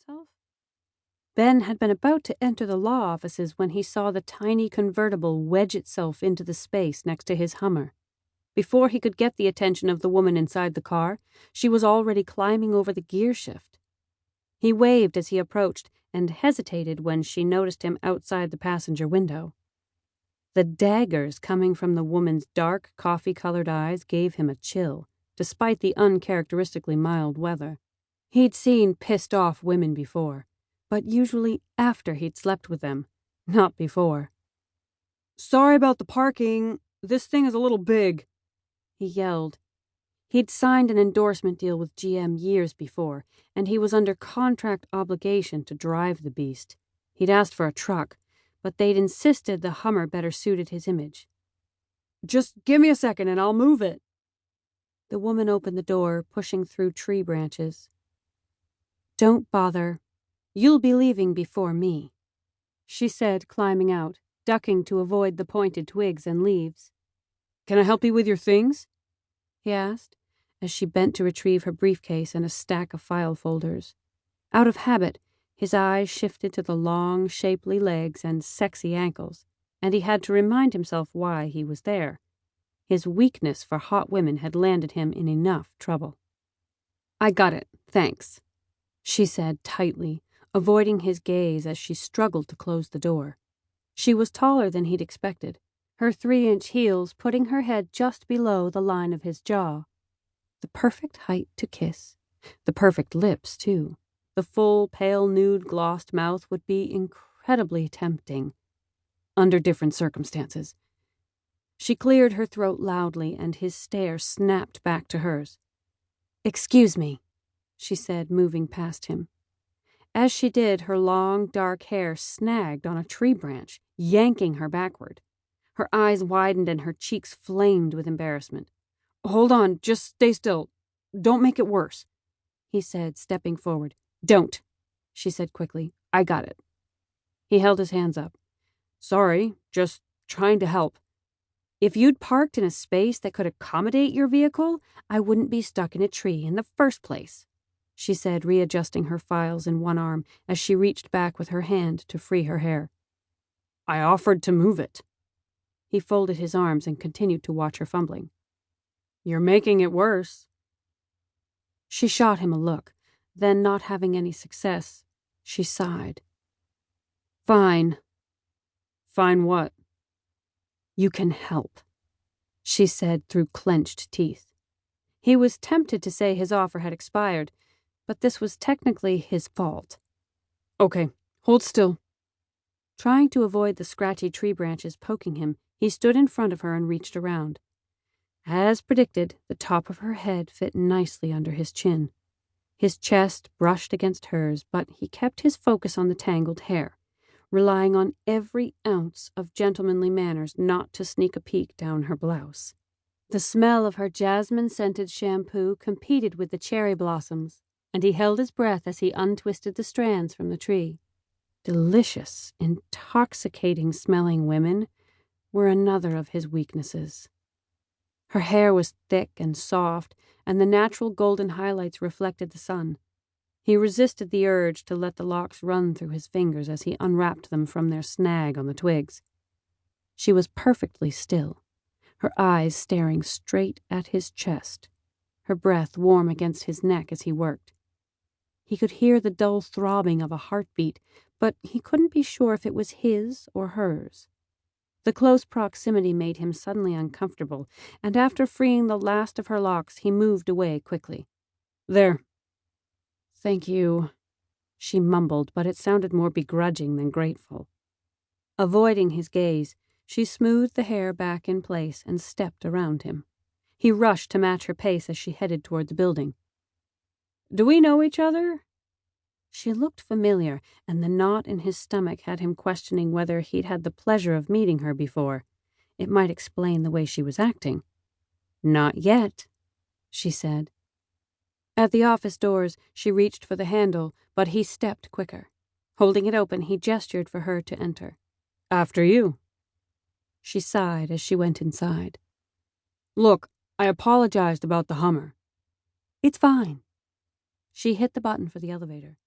himself? Ben had been about to enter the law offices when he saw the tiny convertible wedge itself into the space next to his Hummer. Before he could get the attention of the woman inside the car, she was already climbing over the gear shift. He waved as he approached and hesitated when she noticed him outside the passenger window. The daggers coming from the woman's dark, coffee-colored eyes gave him a chill, despite the uncharacteristically mild weather. He'd seen pissed-off women before, but usually after he'd slept with them, not before. "Sorry about the parking. This thing is a little big," he yelled. He'd signed an endorsement deal with GM years before, and he was under contract obligation to drive the beast. He'd asked for a truck, but they'd insisted the Hummer better suited his image. "Just give me a second and I'll move it." The woman opened the door, pushing through tree branches. "Don't bother. You'll be leaving before me," she said, climbing out, ducking to avoid the pointed twigs and leaves. "Can I help you with your things?" he asked, as she bent to retrieve her briefcase and a stack of file folders. Out of habit, his eyes shifted to the long, shapely legs and sexy ankles, and he had to remind himself why he was there. His weakness for hot women had landed him in enough trouble. "I got it, thanks," she said tightly, avoiding his gaze as she struggled to close the door. She was taller than he'd expected, her 3-inch heels putting her head just below the line of his jaw. The perfect height to kiss. The perfect lips, too. The full, pale nude glossed mouth would be incredibly tempting. Under different circumstances. She cleared her throat loudly, and his stare snapped back to hers. "Excuse me," she said, moving past him. As she did, her long, dark hair snagged on a tree branch, yanking her backward. Her eyes widened and her cheeks flamed with embarrassment. "Hold on, just stay still. Don't make it worse," he said, stepping forward. "Don't," she said quickly. "I got it." He held his hands up. "Sorry, just trying to help. If you'd parked in a space that could accommodate your vehicle, I wouldn't be stuck in a tree in the first place," she said, readjusting her files in one arm as she reached back with her hand to free her hair. "I offered to move it." He folded his arms and continued to watch her fumbling. "You're making it worse." She shot him a look, then, not having any success, she sighed. "Fine." "Fine what?" "You can help," she said through clenched teeth. He was tempted to say his offer had expired, but this was technically his fault. "Okay, hold still." Trying to avoid the scratchy tree branches poking him, he stood in front of her and reached around. As predicted, the top of her head fit nicely under his chin. His chest brushed against hers, but he kept his focus on the tangled hair, relying on every ounce of gentlemanly manners not to sneak a peek down her blouse. The smell of her jasmine-scented shampoo competed with the cherry blossoms, and he held his breath as he untwisted the strands from the tree. Delicious, intoxicating-smelling women were another of his weaknesses. Her hair was thick and soft, and the natural golden highlights reflected the sun. He resisted the urge to let the locks run through his fingers as he unwrapped them from their snag on the twigs. She was perfectly still, her eyes staring straight at his chest, her breath warm against his neck as he worked. He could hear the dull throbbing of a heartbeat, but he couldn't be sure if it was his or hers. The close proximity made him suddenly uncomfortable, and after freeing the last of her locks, he moved away quickly. "There." "Thank you," she mumbled, but it sounded more begrudging than grateful. Avoiding his gaze, she smoothed the hair back in place and stepped around him. He rushed to match her pace as she headed toward the building. "Do we know each other?" She looked familiar, and the knot in his stomach had him questioning whether he'd had the pleasure of meeting her before. It might explain the way she was acting. "Not yet," she said. At the office doors, she reached for the handle, but he stepped quicker. Holding it open, he gestured for her to enter. "After you." She sighed as she went inside. "Look, I apologized about the Hummer." "It's fine." She hit the button for the elevator.